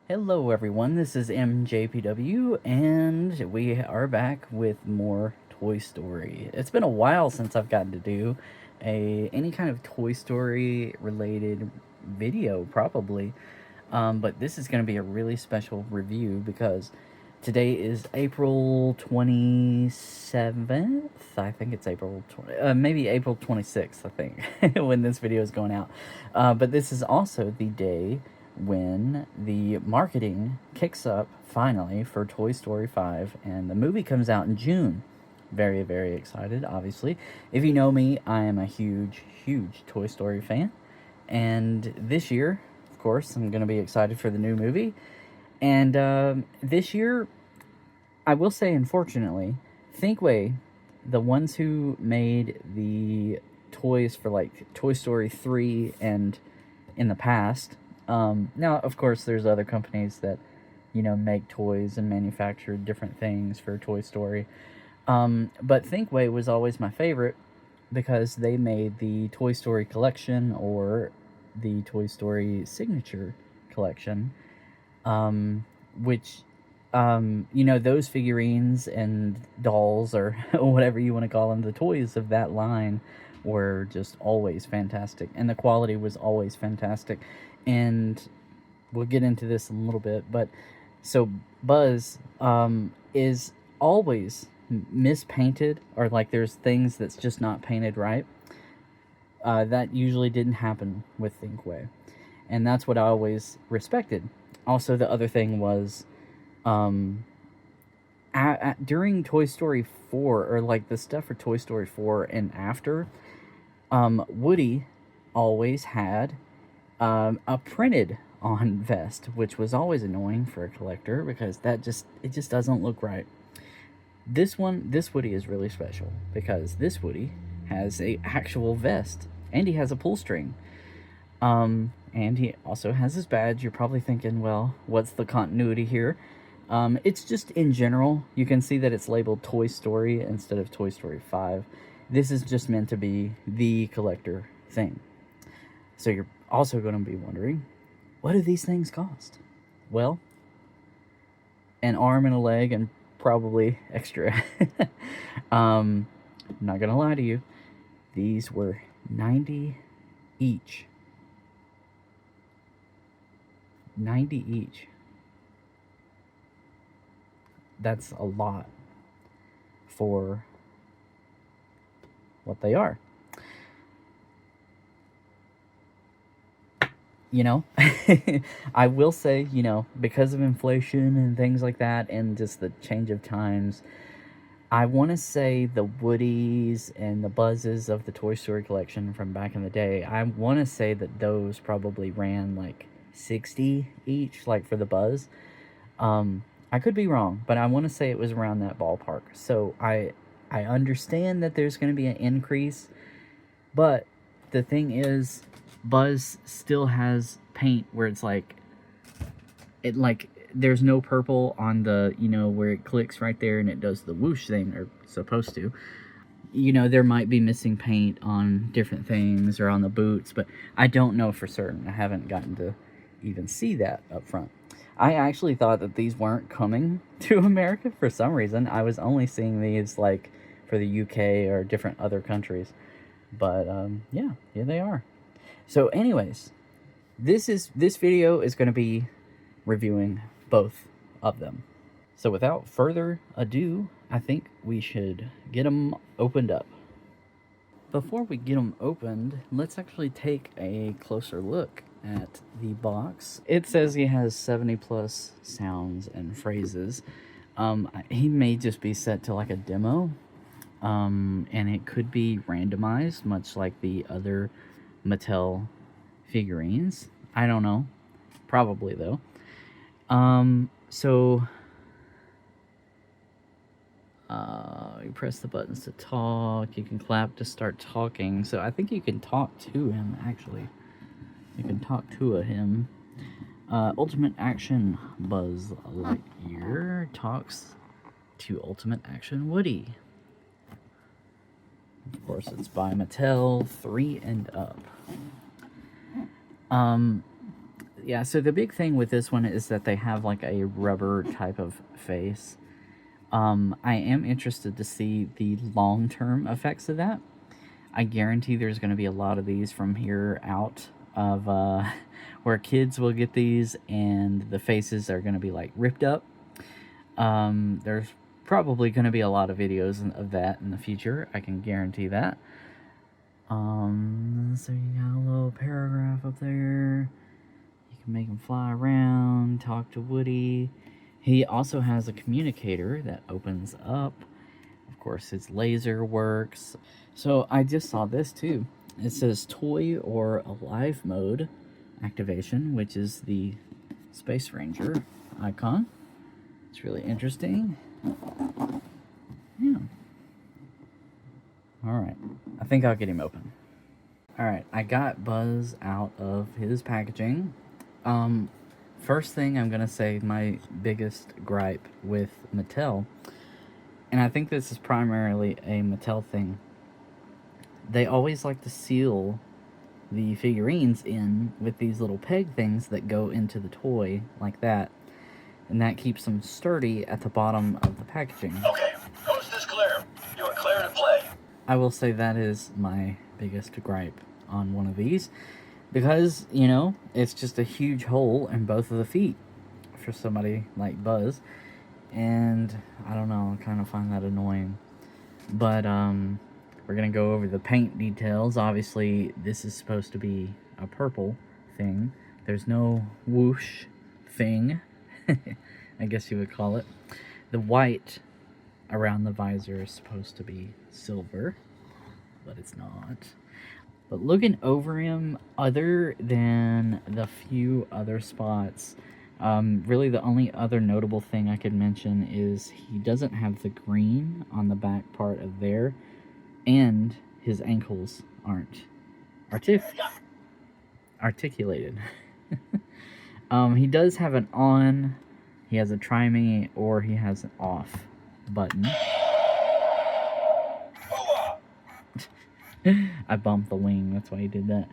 Hello everyone, this is MJPW, and we are back with more Toy Story. It's been a while since I've gotten to do any kind of Toy Story related video, probably. But this is going to be a really special review because today is April 27th. I think it's April 20, maybe April 26th, I think, when this video is going out. But this is also the day when the marketing kicks up finally for Toy Story 5, and the movie comes out in June. Very, very excited, obviously. If you know me, I am a huge, huge Toy Story fan. And this year, of course, I'm going to be excited for the new movie. And this year, I will say, unfortunately, Thinkway, the ones who made the toys for like Toy Story 3 and in the past, now, of course, there's other companies that, make toys and manufacture different things for Toy Story. But Thinkway was always my favorite because they made the Toy Story collection or the Toy Story signature collection, which, those figurines and dolls or whatever you want to call them, the toys of that line were just always fantastic. And the quality was always fantastic. And we'll get into this in a little bit, but so Buzz is always mispainted, or like there's things that's just not painted right. That usually didn't happen with Thinkway, and that's what I always respected. Also, the other thing was during Toy Story 4, or like the stuff for Toy Story 4 and after, Woody always had a printed on vest, which was always annoying for a collector because it just doesn't look right. This Woody is really special because this Woody has a actual vest and he has a pull string. And he also has his badge. You're probably thinking, well, what's the continuity here? It's just in general. You can see that it's labeled Toy Story instead of Toy Story 5. This is just meant to be the collector thing. So you're also going to be wondering, what do these things cost? Well, an arm and a leg and probably extra. I'm not going to lie to you. These were $90 each. $90 each. That's a lot for what they are. I will say, because of inflation and things like that and just the change of times, I want to say the Woodies and the Buzzes of the Toy Story collection from back in the day, I want to say that those probably ran like 60 each, like for the Buzz. I could be wrong, but I want to say it was around that ballpark. So I understand that there's going to be an increase, but the thing is, Buzz still has paint where it's like, there's no purple on the, where it clicks right there and it does the whoosh thing, or supposed to. There might be missing paint on different things or on the boots, but I don't know for certain. I haven't gotten to even see that up front. I actually thought that these weren't coming to America for some reason. I was only seeing these like for the UK or different other countries. But yeah, here they are. So anyways, this video is going to be reviewing both of them. So without further ado, I think we should get them opened up. Before we get them opened, let's actually take a closer look at the box. It says he has 70 plus sounds and phrases. He may just be set to like a demo, and it could be randomized, much like the other Mattel figurines. I don't know. Probably, though. You press the buttons to talk. You can clap to start talking. So I think you can talk to him, actually. You can talk to him. Ultimate Action Buzz Lightyear talks to Ultimate Action Woody. Of course, it's by Mattel, 3 and up. Yeah, so the big thing with this one is that they have like a rubber type of face. I am interested to see the long-term effects of that. I guarantee there's going to be a lot of these from here out of where kids will get these and the faces are going to be like ripped up. There's probably going to be a lot of videos of that in the future. I can guarantee that. So you got a little paragraph up there. You can make him fly around, talk to Woody. He also has a communicator that opens up. Of course, his laser works. So I just saw this too. It says toy or alive mode activation, which is the Space Ranger icon. It's really interesting. Yeah. Alright. I think I'll get him open. Alright, I got Buzz out of his packaging. First thing I'm gonna say, my biggest gripe with Mattel, and I think this is primarily a Mattel thing, they always like to seal the figurines in with these little peg things that go into the toy like that, and that keeps them sturdy at the bottom of the packaging. Okay, coast is clear. You are clear to play. I will say that is my biggest gripe on one of these, because, you know, it's just a huge hole in both of the feet for somebody like Buzz, and I don't know, I kind of find that annoying. But we're gonna go over the paint details. Obviously this is supposed to be a purple thing. There's no whoosh thing, I guess you would call it. The white around the visor is supposed to be silver, but it's not. But looking over him, other than the few other spots, really the only other notable thing I could mention is he doesn't have the green on the back part of there, and his ankles aren't articulated. He does have an on, he has a try me, or he has an off button. I bumped the wing, that's why he did that.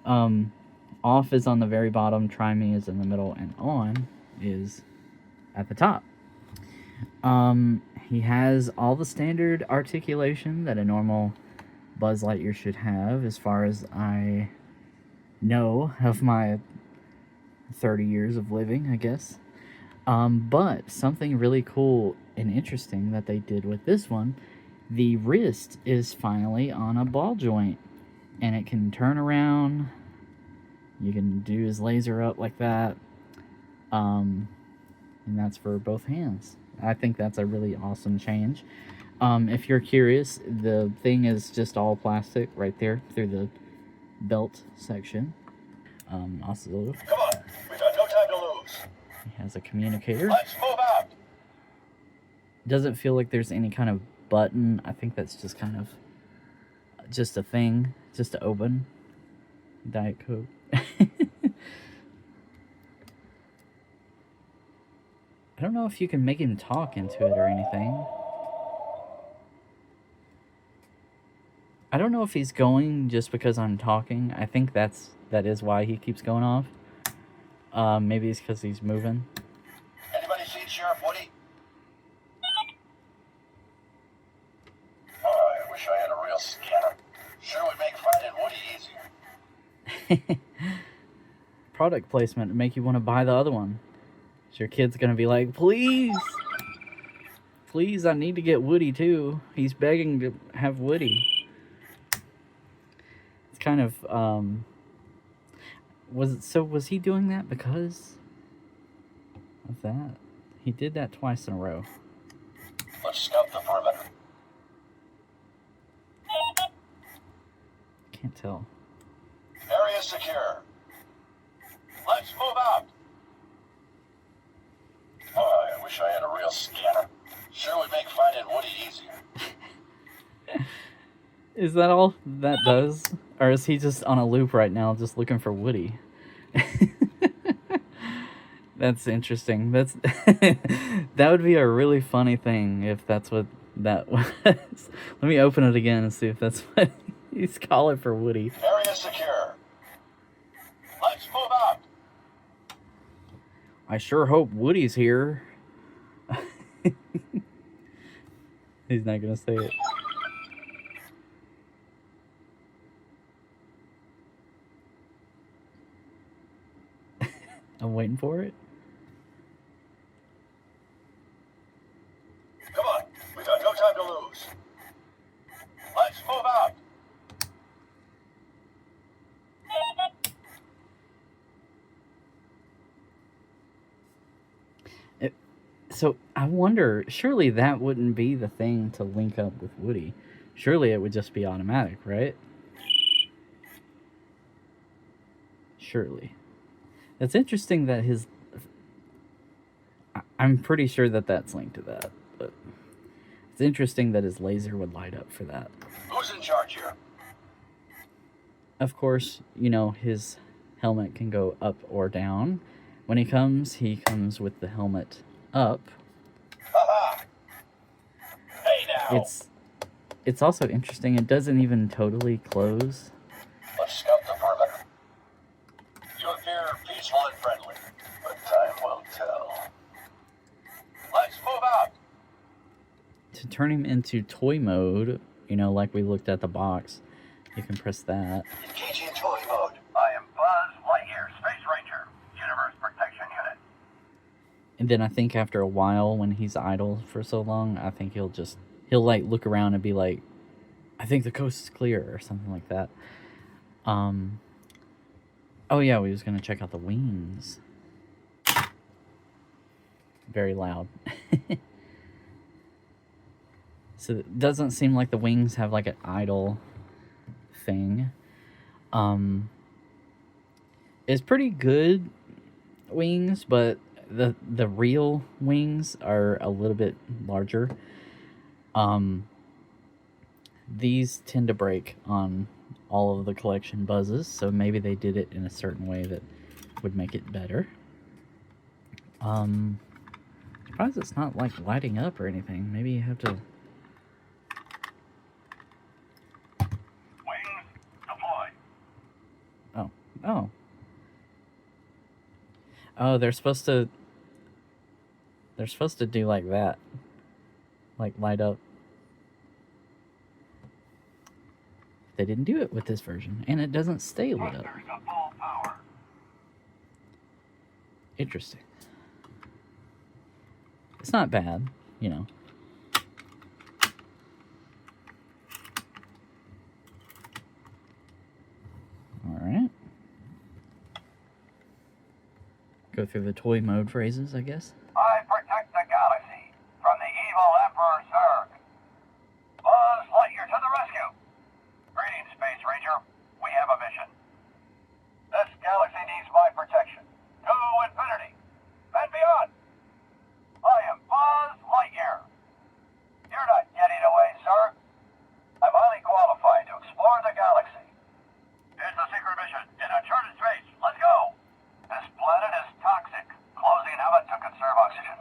Off is on the very bottom, try me is in the middle, and on is at the top. He has all the standard articulation that a normal Buzz Lightyear should have, as far as I know of my 30 years of living, I guess. But something really cool and interesting that they did with this one, the wrist is finally on a ball joint, and it can turn around. You can do his laser up like that, and that's for both hands. I think that's a really awesome change. If you're curious, the thing is just all plastic right there through the belt section. Also, come on, we've got no time to lose. He has a communicator. Let's move out. Doesn't feel like there's any kind of button. I think that's just kind of just a thing, just to open. Diet Coke. I don't know if you can make him talk into it or anything. I don't know if he's going just because I'm talking. I think that is why he keeps going off. Maybe it's because he's moving. Anybody seen Sheriff Woody? Oh, I wish I had a real scanner. Sure would make finding Woody easier. Product placement to make you want to buy the other one. So your kid's gonna be like, please, I need to get Woody too. He's begging to have Woody. It's kind of was he doing that because of that? He did that twice in a row. Let's scout the perimeter. Can't tell. Area secure. Let's move out. Oh, I wish I had a real scanner. Sure would make finding Woody easier. Is that all that does? Or is he just on a loop right now just looking for Woody? That's interesting. That's that would be a really funny thing if that's what that was. Let me open it again and see if that's what he's calling for Woody. Area secure. Let's move out. I sure hope Woody's here. He's not gonna say it. I'm waiting for it. Come on, we got no time to lose. Let's move out. So I wonder, surely that wouldn't be the thing to link up with Woody. Surely it would just be automatic, right? Surely. It's interesting that his... I'm pretty sure that that's linked to that, but it's interesting that his laser would light up for that. Who's in charge here? Of course, you know, his helmet can go up or down. When he comes with the helmet up. Haha. Hey now. It's also interesting, it doesn't even totally close. Let's scout the perimeter. You appear peaceful and friendly, but time will tell. Let's move out. To turn him into toy mode, you know, like we looked at the box, you can press that. Engaging toy mode. I am Buzz Lightyear, Space Ranger, Universe Protection Unit. And then I think after a while, when he's idle for so long, I think he'll like look around and be like, I think the coast is clear, or something like that. Oh yeah, we was gonna check out the wings. Very loud. So it doesn't seem like the wings have like an idle thing. It's pretty good wings, but the real wings are a little bit larger. These tend to break on all of the collection buzzes, so maybe they did it in a certain way that would make it better. Surprised it's not like lighting up or anything. Maybe you have to... Wings deployed. Oh, they're supposed to do like that. Like light up. They didn't do it with this version, and it doesn't stay lit up. Interesting. It's not bad, you know. Alright. Go through the toy mode phrases, I guess. I protect the galaxy from the evil Emperor Zurg. Buzz Lightyear to the rescue. Greetings, Space Ranger. We have a mission. This galaxy needs my protection. To infinity and beyond. I am Buzz Lightyear. You're not getting away, sir. I'm highly qualified to explore the galaxy. Here's the secret mission in uncharted space. Let's go. This planet is toxic, closing habit to conserve oxygen.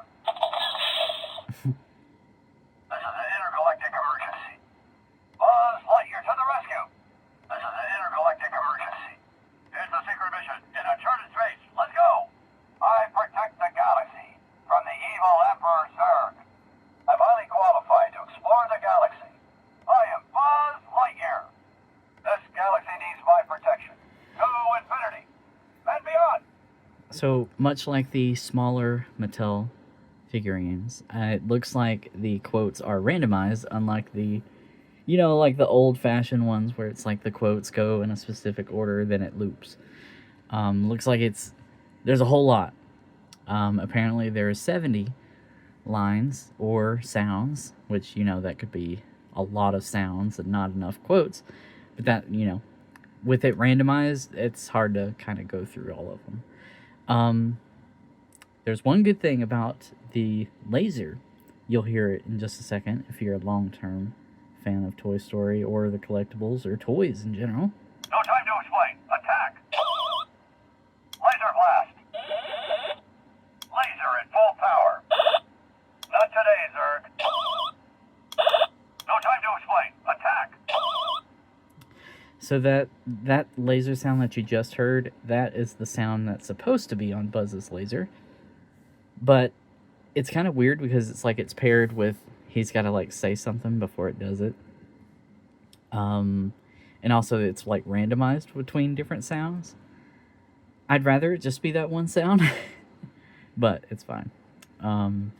This is an intergalactic emergency. Buzz Lightyear to the rescue. This is an intergalactic emergency. Here's the secret mission in uncharted space. Let's go. I protect the galaxy from the evil Emperor Zurg. I'm highly qualified to explore the galaxy. I am Buzz Lightyear. This galaxy needs my protection. To infinity and beyond. So, much like the smaller Mattel figurines, it looks like the quotes are randomized, unlike the, you know, like the old-fashioned ones where it's like the quotes go in a specific order, then it loops. Looks like there's a whole lot. Apparently there are 70 lines or sounds, which, you know, that could be a lot of sounds and not enough quotes. But that, you know, with it randomized, it's hard to kind of go through all of them. There's one good thing about the laser. You'll hear it in just a second if you're a long-term fan of Toy Story or the collectibles or toys in general. No time to explain. Attack. Laser blast. Laser at full power. Not today, Zurg. No time to explain. Attack. So that laser sound that you just heard, that is the sound that's supposed to be on Buzz's laser. But it's kind of weird because it's like it's paired with he's got to like say something before it does it. And also it's like randomized between different sounds. I'd rather it just be that one sound, but it's fine. So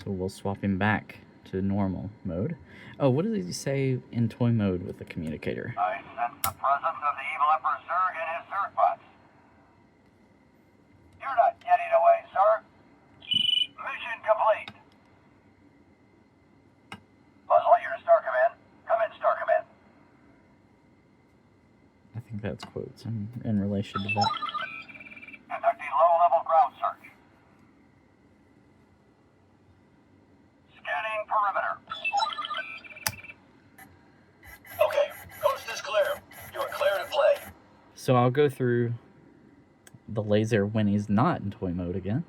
we'll swap him back to normal mode. Oh, what did he say in toy mode with the communicator? I sense the presence of the evil Emperor Zurg and his Zurg bots. You're not getting away, sir. Mission complete. Buzz Lightyear to Star Command. Come in, Star Command. I think that's quotes in relation to that. Conducting low-level ground search. Scanning perimeter. Okay, coast is clear. You are clear to play. So I'll go through the laser when he's not in toy mode again.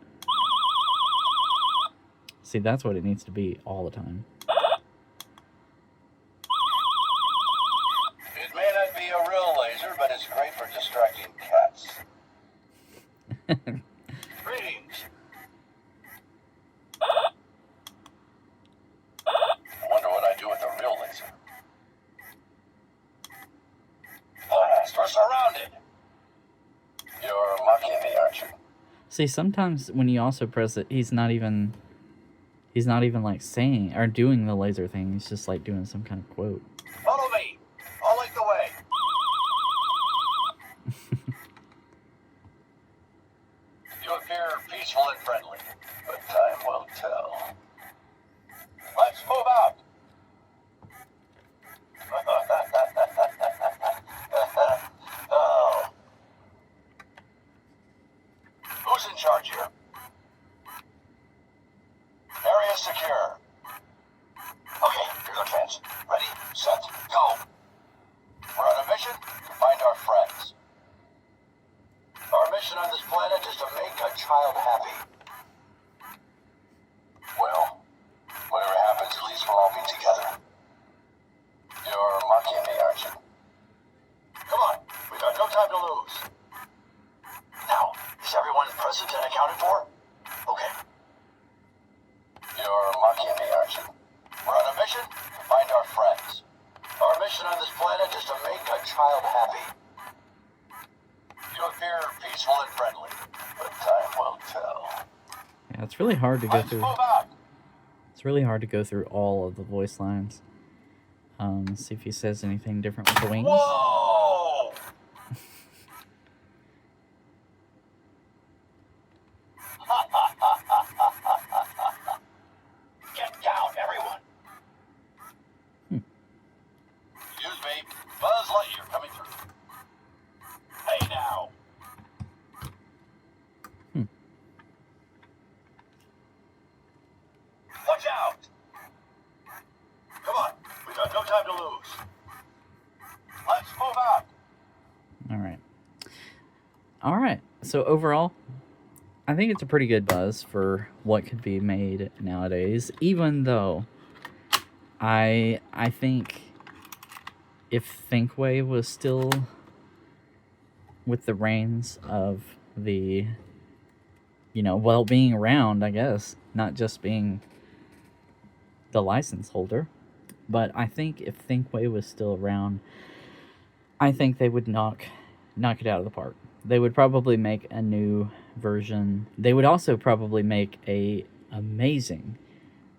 See, that's what it needs to be all the time. It may not be a real laser, but it's great for distracting cats. Greetings. I wonder what I do with a real laser. Blast, we're surrounded. You're mocking me, aren't you? See, sometimes when you also press it, he's not even like saying or doing the laser thing. He's just like doing some kind of quote. Follow me. I'll light the way. You appear peaceful and friendly, but time will tell. Let's move out. Oh. Who's in charge here? Area secure. Okay, here go trans. Ready, set, go. We're on a mission to find our friends. Our mission on this planet is to make a child happy. Well, whatever happens, at least we'll all be together. You're mocking me, aren't you? Come on, we got no time to lose. Now, is everyone present and accounted for? Okay. You're mocking me, aren't you? We're on a mission to find our friends. Our mission on this planet is to make a child happy. You appear peaceful and friendly, but time will tell. Yeah, it's really hard to go Let's through. move out. It's really hard to go through all of the voice lines. Let's see if he says anything different with the wings. Whoa! Get down, everyone. Excuse me, Buzz Lightyear coming through. Hey now. Watch out! Come on, we got no time to lose. Let's move out. All right. So overall, I think it's a pretty good buzz for what could be made nowadays. Even though I think if Thinkway was still with the reins of the, well, being around, I guess, not just being the license holder, but I think if Thinkway was still around, I think they would knock it out of the park. They would probably make a new version. They would also probably make a amazing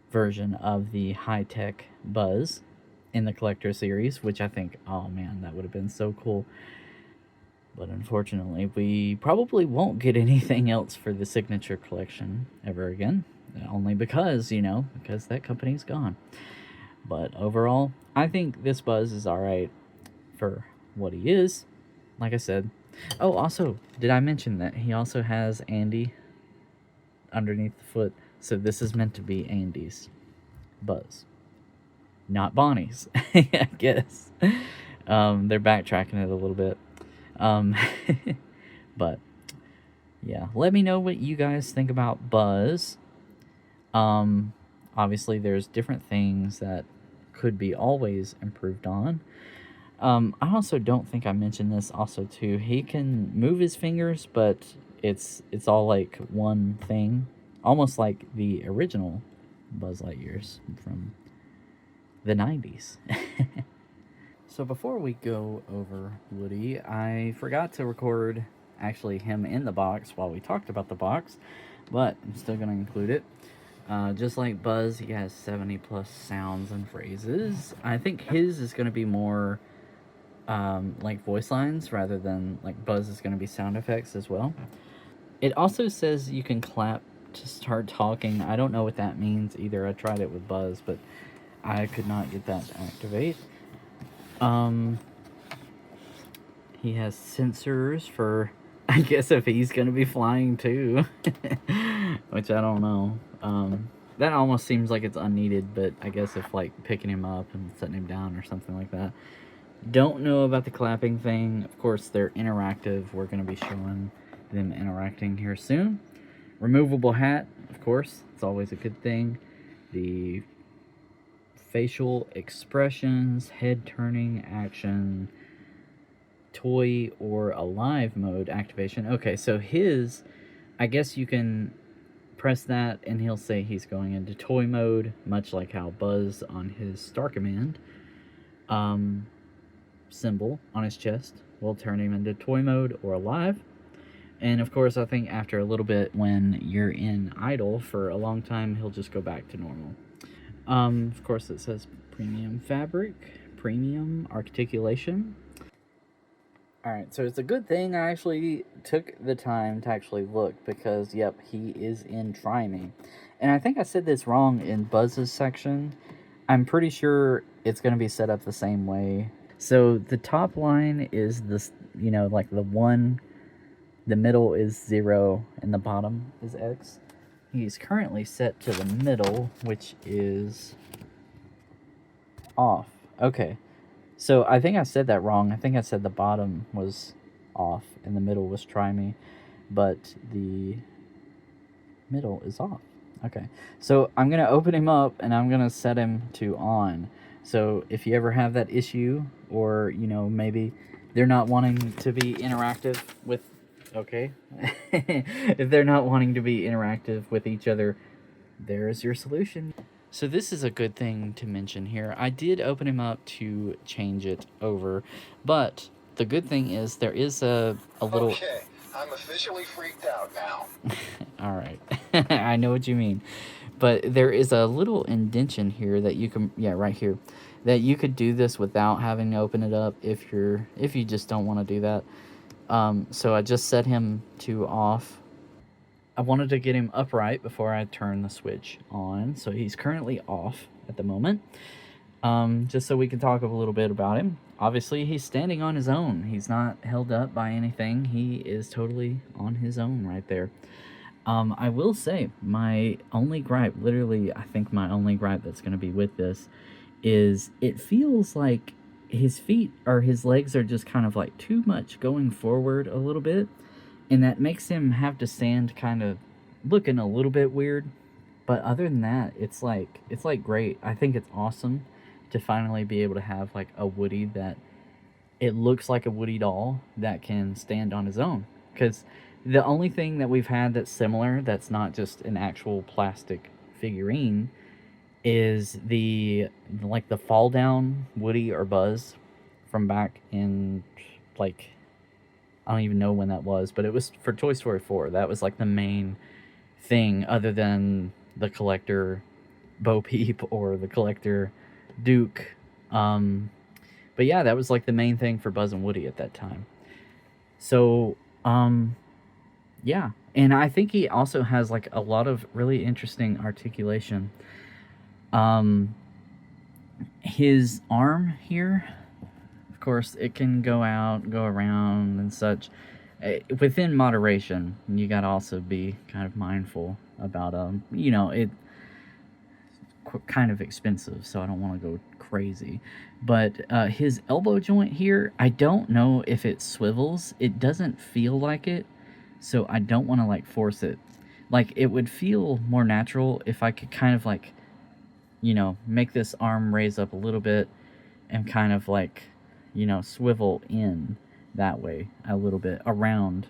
version of the high-tech Buzz in the Collector series, which I think, oh man, that would have been so cool. But unfortunately, we probably won't get anything else for the Signature Collection ever again. Only because, because that company's gone. But overall, I think this Buzz is alright for what he is. Like I said. Oh, also, did I mention that he also has Andy underneath the foot? So this is meant to be Andy's Buzz. Not Bonnie's, I guess. They're backtracking it a little bit. But, yeah. Let me know what you guys think about Buzz. Obviously, there's different things that could be always improved on. I also don't think I mentioned this also too. He can move his fingers, but it's all like one thing almost like the original Buzz Lightyears from the 90s. So before we go over Woody, I forgot to record actually him in the box while we talked about the box, but I'm still going to include it. Just like Buzz, he has 70 plus sounds and phrases. I think his is going to be more like voice lines rather than like Buzz is going to be sound effects as well. It also says you can clap to start talking. I don't know what that means either. I tried it with Buzz, but I could not get that to activate. He has sensors for, I guess, if he's gonna be flying too, which I don't know. That almost seems like it's unneeded, but I guess if like picking him up and setting him down or something like that. Don't know about the clapping thing. Of course, they're interactive. We're gonna be showing them interacting here soon. Removable hat, of course, it's always a good thing. The facial expressions, head turning action, toy or alive mode activation. Okay, so his, I guess you can press that and he'll say he's going into toy mode, much like how Buzz on his Star Command symbol on his chest will turn him into toy mode or alive. And of course, I think after a little bit, when you're in idle for a long time, he'll just go back to normal. Of course, it says premium fabric, premium articulation. Alright, so it's a good thing I actually took the time to actually look because, yep, he is in Try Me. And I think I said this wrong in Buzz's section. I'm pretty sure it's going to be set up the same way. So the top line is this, you know, like the 1, the middle is 0, and the bottom is X. He's currently set to the middle, which is off. Okay. So I think I said that wrong. I think I said the bottom was off and the middle was Try Me, but the middle is off. Okay. So I'm going to open him up and I'm going to set him to on. So if you ever have that issue, or, you know, maybe they're not wanting to be interactive with, okay, if they're not wanting to be interactive with each other, there's your solution. So this is a good thing to mention here. I did open him up to change it over, but the good thing is there is a little... Okay, I'm officially freaked out now. All right. I know what you mean. But there is a little indentation here that you can, yeah, right here, that you could do this without having to open it up if you just don't want to do that. So I just set him to off. I wanted to get him upright before I turn the switch on. So he's currently off at the moment. Just so we can talk a little bit about him. Obviously, he's standing on his own. He's not held up by anything. He is totally on his own right there. I will say, my only gripe, literally, I think my only gripe that's going to be with this, is it feels like his feet or his legs are just kind of like too much going forward a little bit. And that makes him have to stand kind of looking a little bit weird. But other than that, it's like great. I think it's awesome to finally be able to have like a Woody that it looks like a Woody doll that can stand on his own. Because the only thing that we've had that's similar, that's not just an actual plastic figurine, is the fall down Woody or Buzz from back in, like, I don't even know when that was, but it was for Toy Story 4. That was like the main thing, other than the collector Bo Peep or the collector Duke. But yeah, that was like the main thing for Buzz and Woody at that time. So yeah, and I think he also has like a lot of really interesting articulation. His arm here, of course, it can go out, go around and such, within moderation. You gotta also be kind of mindful about you know, it kind of expensive, so I don't want to go crazy. But his elbow joint here, I don't know if it swivels. It doesn't feel like it, so I don't want to like force it. Like, it would feel more natural if I could kind of like, you know, make this arm raise up a little bit and kind of like, you know, swivel in that way a little bit around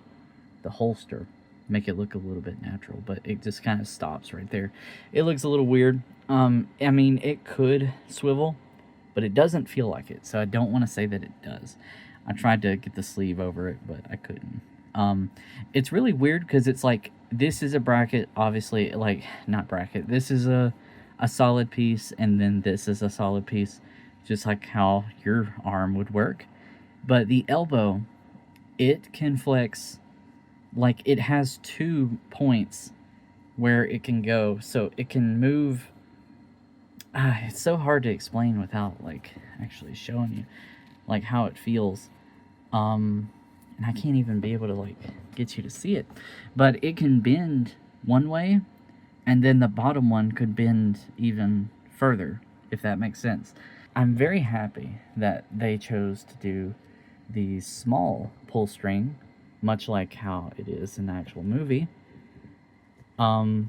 the holster. make it look a little bit natural, but it just kind of stops right there. It looks a little weird. I mean, it could swivel, but it doesn't feel like it, so I don't want to say that it does. I tried to get the sleeve over it, but I couldn't. It's really weird because it's like, this is a bracket, obviously, like, not bracket, this is a solid piece, and then this is a solid piece, just like how your arm would work. But the elbow, it can flex, like, it has 2 points where it can go, so it can move. It's so hard to explain without, like, actually showing you, like, how it feels. And I can't even be able to, like, get you to see it. But it can bend one way, and then the bottom one could bend even further, if that makes sense. I'm very happy that they chose to do the small pull string, much like how it is in the actual movie. Yeah.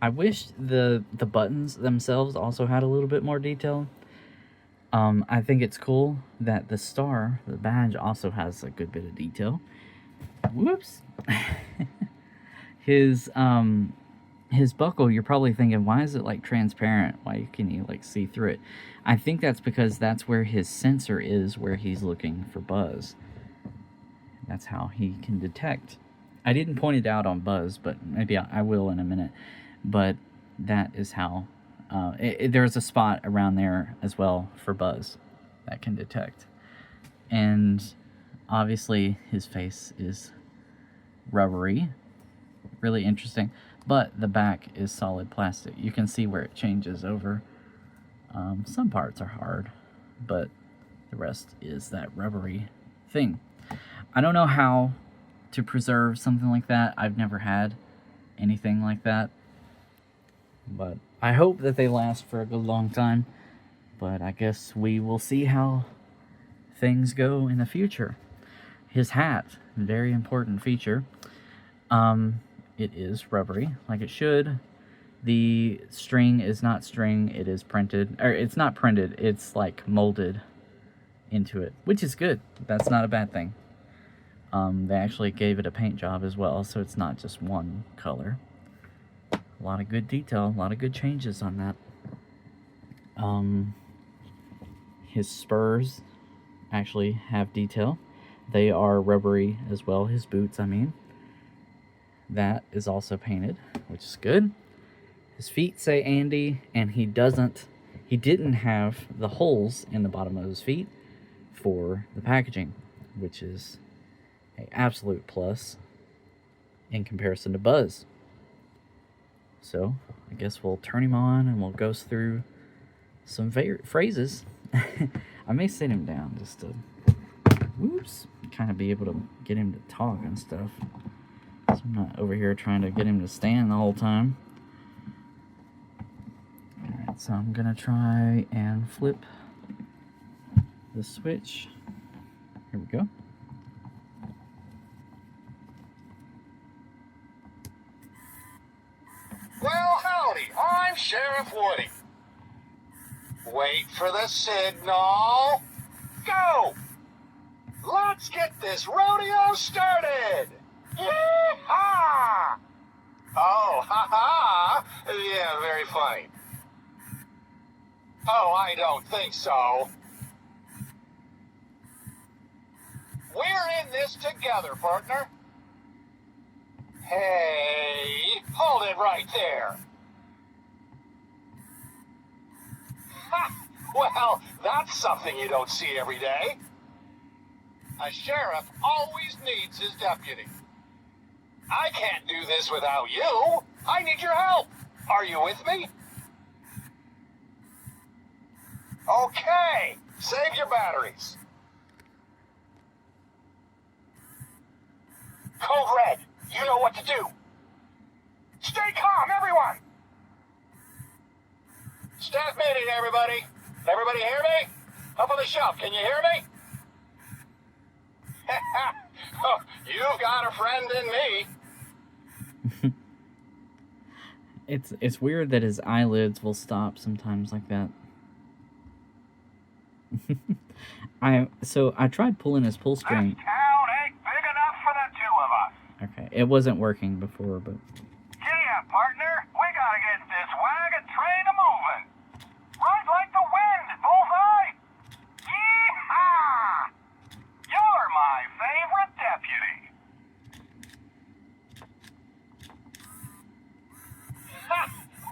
I wish the buttons themselves also had a little bit more detail. I think it's cool that the star, the badge, also has a good bit of detail. Whoops. His buckle, you're probably thinking, why is it like transparent? Why can you like see through it? I think that's because that's where his sensor is, where he's looking for Buzz. That's how he can detect. I didn't point it out on Buzz, but maybe I will in a minute. But that is how there's a spot around there as well for Buzz that can detect. And obviously his face is rubbery, really interesting, but the back is solid plastic. You can see where it changes over. Some parts are hard, but the rest is that rubbery thing. I don't know how to preserve something like that. I've never had anything like that, but I hope that they last for a good long time. But I guess we will see how things go in the future. His hat, very important feature. It is rubbery, like it should. The string is not string, it is printed, or it's not printed, it's like molded into it, which is good. That's not a bad thing. They actually gave it a paint job as well, so it's not just one color. A lot of good detail, a lot of good changes on that. His spurs actually have detail. They are rubbery as well, his boots, I mean. That is also painted, which is good. His feet say Andy, and he didn't have the holes in the bottom of his feet for the packaging, which is an absolute plus in comparison to Buzz. So I guess we'll turn him on and we'll go through some phrases. I may sit him down just to, kind of be able to get him to talk and stuff. So I'm not over here trying to get him to stand the whole time. Alright, so I'm gonna try and flip the switch. Here we go. Well, howdy, I'm Sheriff Woody. Wait for the signal. Go! Let's get this rodeo started! Yee-haw! Oh, ha-ha! Yeah, very funny. Oh, I don't think so. We're in this together, partner. Hey, hold it right there. Ha! Well, that's something you don't see every day. A sheriff always needs his deputy. I can't do this without you. I need your help. Are you with me? Okay, save your batteries. Code Red, you know what to do. Stay calm, everyone. Staff meeting, everybody. Everybody hear me? Up on the shelf, can you hear me? Oh, you've got a friend in me. It's weird that his eyelids will stop sometimes like that. I tried pulling his pull This string. town ain't big enough for the two of us. Okay, it wasn't working before, but Giddy up, partner. We gotta get this wagon train a-moving. Right like the wind, Bullseye. Yee-haw! You're my favorite deputy.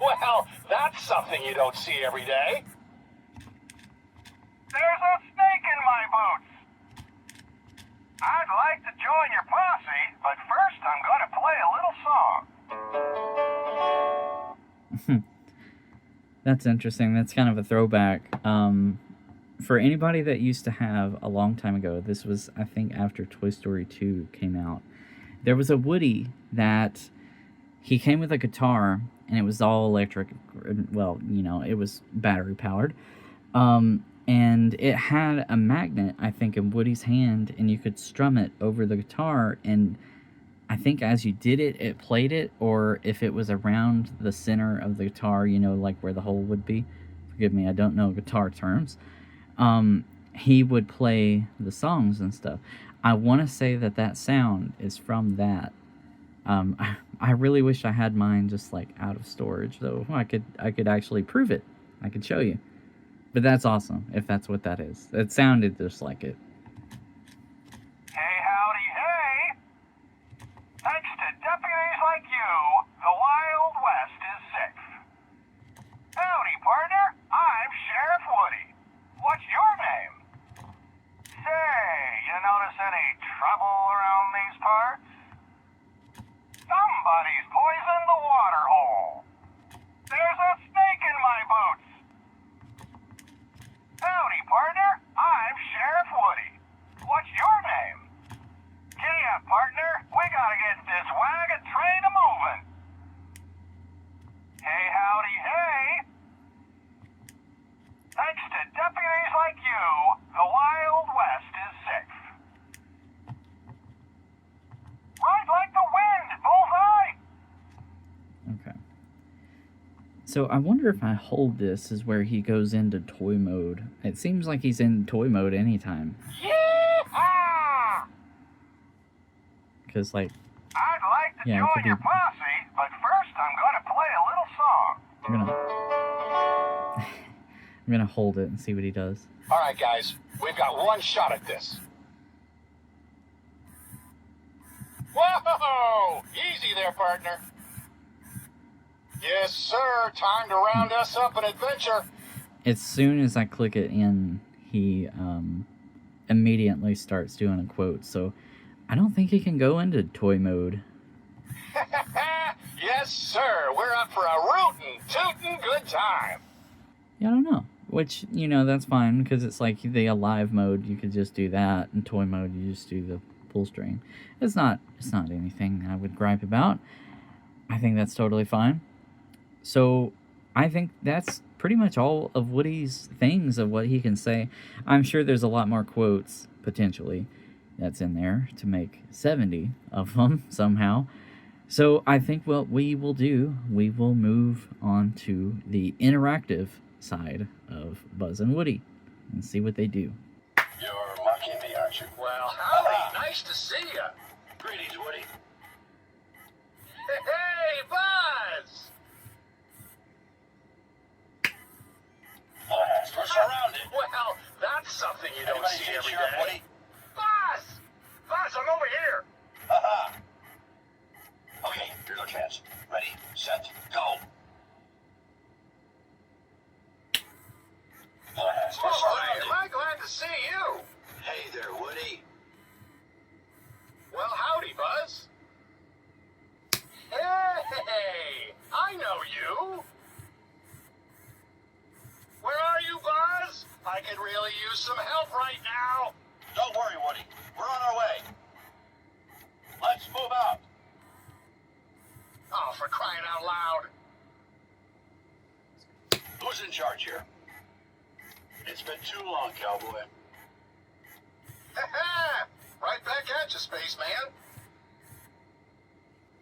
Well, that's something you don't see every day. There's a snake in my boots. I'd like to join your posse, but first I'm gonna play a little song. that's interesting. That's kind of a throwback. For anybody that used to have a long time ago, this was, I think, after Toy Story 2 came out, there was a Woody that he came with a guitar, and it was all electric. Well, you know, it was battery powered. And it had a magnet, I think, in Woody's hand, and you could strum it over the guitar, and I think as you did it, it played it, or if it was around the center of the guitar, you know, like where the hole would be. Forgive me, I don't know guitar terms. He would play the songs and stuff. I want to say that that sound is from that. I really wish I had mine just like out of storage, though. I could actually prove it. I could show you. But that's awesome, if that's what that is. It sounded just like it. Hey, howdy, hey! Thanks to deputies like you, the Wild West is safe. Howdy, partner. I'm Sheriff Woody. What's your name? Say, you notice any trouble around these parts? Somebody's poisoned the water hole. There's a snake in my boots. Howdy, partner. I'm Sheriff Woody. What's your name? Giddy up, partner. We gotta get this wagon train a-moving. Hey, howdy, hey. Thanks to deputies like you, the Wild West is safe. Right like the wind, Bullseye! Okay. So I wonder if I hold this is where he goes into toy mode. It seems like he's in toy mode anytime. Yee-haw! Because, like, I'd like to Yeah, it could join be- your posse, but first I'm gonna play a little song. I'm gonna hold it and see what he does. All right, guys, we've got one shot at this. Whoa! Easy there, partner. Yes, sir. Time to round us up an adventure. As soon as I click it in, he immediately starts doing a quote. So I don't think he can go into toy mode. Yes, sir. We're up for a rootin', tootin' good time. Yeah, I don't know. Which, you know, that's fine, because it's like the alive mode, you could just do that. In toy mode, you just do the pull string. It's not anything I would gripe about. I think that's totally fine. So I think that's pretty much all of Woody's things of what he can say. I'm sure there's a lot more quotes, potentially, that's in there to make 70 of them somehow. So I think what we will do, we will move on to the interactive side of Buzz and Woody and see what they do. You're mocking me, aren't you? Well, howdy. Nice to see you. Greetings, Woody. Hey, Buzz! We're surrounded. Well, that's something you don't see every day. Woody? Buzz! Buzz, I'm over here. Haha. Okay, here's our chance. Ready, set, go. Am I glad to see you? Hey there, Woody. Well, howdy, Buzz. Hey, I know you. Where are you, Buzz? I could really use some help right now. Don't worry, Woody. We're on our way. Let's move out. Oh, for crying out loud. Who's in charge here? It's been too long, cowboy. Right back at you, spaceman.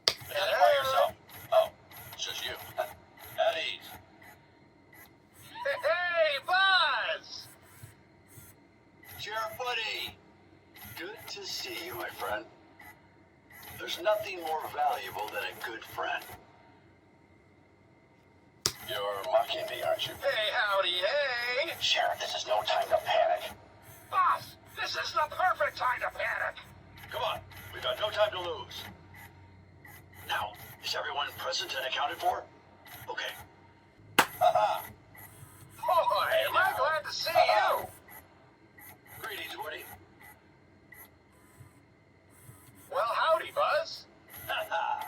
Identify yourself. Oh, it's just you. At ease. Hey, Buzz! Sheriff, friend. There's nothing more valuable than a good friend. You're mocking me, aren't you? Hey, howdy, hey! Sheriff, this is no time to panic. Boss, this is the perfect time to panic! Come on, we've got no time to lose. Now, is everyone present and accounted for? Okay. Haha! Boy, am I glad to see you! Greetings, Woody. Well, howdy, Buzz. Haha!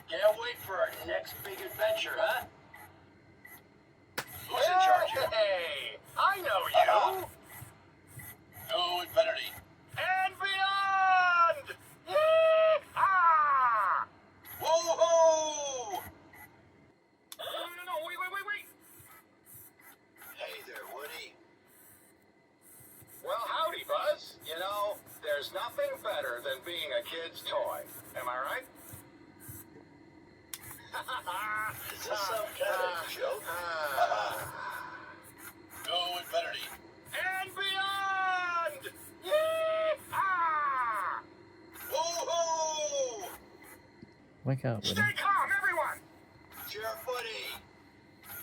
Can't wait for our next big adventure, huh? Who's in charge here? Hey, I know you! No infinity. And beyond! Yee-haw! Whoa-ho! No, wait! Hey there, Woody. Well, howdy, Buzz. You know, there's nothing better than being a kid's toy. Am I right? Is this some kind of joke? No infinity. And beyond! Yee-haw! Whoa-ho! Wake up, Woody. Stay calm, everyone! Sheriff Woody.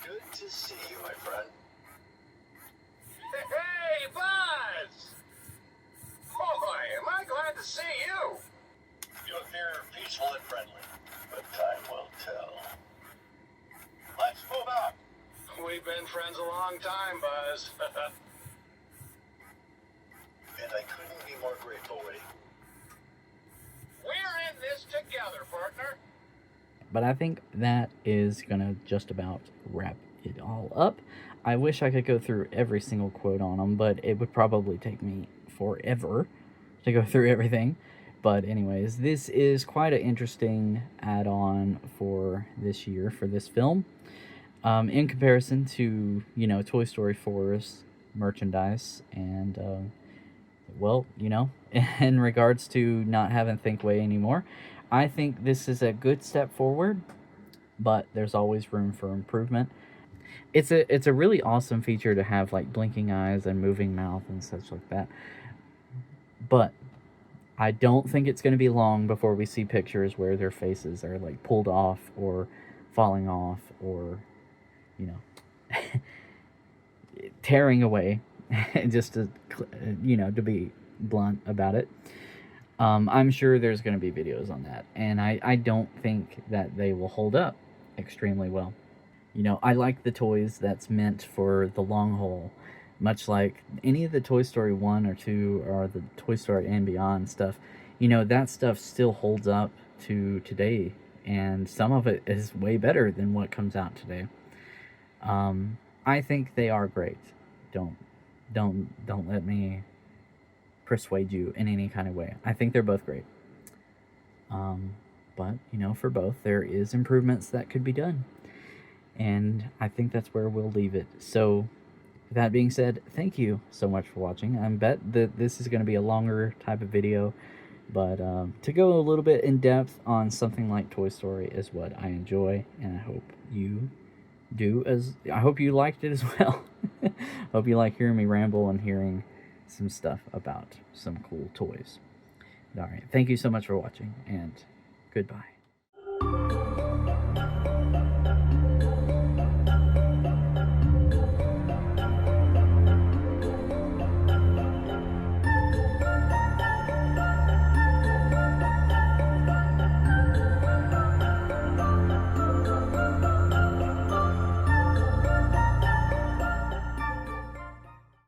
Good to see you, my friend. Hey, Buzz! Boy, am I glad to see you! You appear peaceful and friendly, but time will tell. Let's move out. We've been friends a long time, Buzz. And I couldn't be more grateful, Woody. We're in this together, partner. But I think that is gonna just about wrap it all up. I wish I could go through every single quote on them, but it would probably take me forever to go through everything. But anyways, this is quite an interesting add-on for this year, for this film. In comparison to, you know, Toy Story 4's merchandise and, well, you know, in regards to not having Thinkway anymore, I think this is a good step forward, but there's always room for improvement. It's a really awesome feature to have, like blinking eyes and moving mouth and such like that. But I don't think it's going to be long before we see pictures where their faces are like pulled off or falling off or, you know, tearing away, just to, you know, to be blunt about it. I'm sure there's going to be videos on that, and I don't think that they will hold up extremely well. You know, I like the toys that's meant for the long haul, much like any of the Toy Story 1 or 2 or the Toy Story and Beyond stuff. You know, that stuff still holds up to today, and some of it is way better than what comes out today. I think they are great. Don't let me persuade you in any kind of way. I think they're both great. But, you know, for both, there is improvements that could be done. And I think that's where we'll leave it. So, with that being said, thank you so much for watching. I bet that this is going to be a longer type of video. But to go a little bit in depth on something like Toy Story is what I enjoy. And I hope you do as... I hope you liked it as well. Hope you like hearing me ramble and hearing some stuff about some cool toys. Alright, thank you so much for watching, and goodbye.